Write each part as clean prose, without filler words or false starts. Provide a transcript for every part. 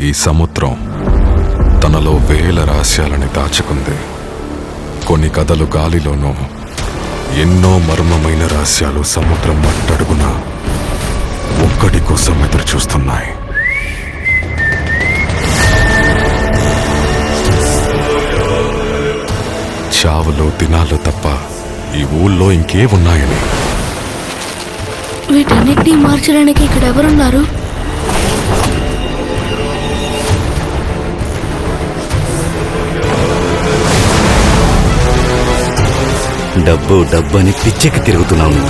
ఈ సముద్రం తనలో వేల రహస్యాలని దాచుకుంది. కొన్ని కథలు గాలిలోనూ, ఎన్నో మర్మమైన రహస్యాలు సముద్రం మట్టడుగున ఒక్కడి కోసం ఎదురు చూస్తున్నాయి. చావులు దినాలు తప్ప ఈ ఊళ్ళో ఇంకే ఉన్నాయని. వీటన్నిటినీ మార్చడానికి ఇక్కడ ఎవరున్నారు? డబ్బు డబ్బు అని పిచ్చెక్కి తిరుగుతున్నావు.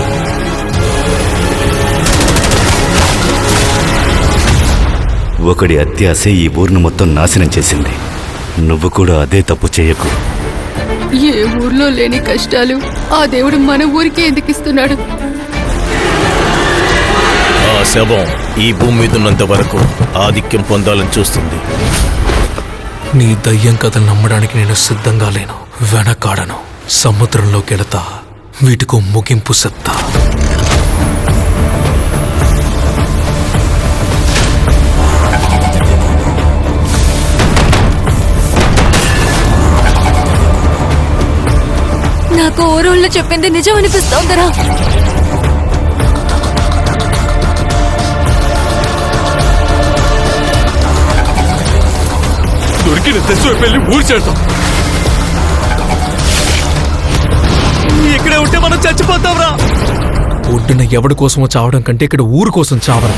ఒకడి అత్యాశ ఈ ఊరిని మొత్తం నాశనం చేసింది. నువ్వు కూడా అదే తప్పు చేయకు. ఏ ఊర్లో లేని కష్టాలు ఆ దేవుడు మన ఊరికే ఎందుకు ఇస్తున్నాడు? ఆ శవం ఈ భూమి మీద ఉన్నంత వరకు ఆధిక్యం పొందాలని చూస్తుంది. నీ దయ్యం కథలు నమ్మడానికి నేను సిద్ధంగా లేను, వెనకాడను. సముద్రంలోకి వెళతా, వీటికో ముగింపు సత్తా. నాకు ఊరోళ్ళు చెప్పింది నిజం అనిపిస్తోందరా? దొరికిన తెచ్చు వెళ్ళి ఊరి చేద్దాం. ఇక్కడే ఉంటే మనం చచ్చిపోతాంరా. ఒడ్డున ఎవడి కోసమో చావడం కంటే ఇక్కడ ఊరు కోసం చావరా.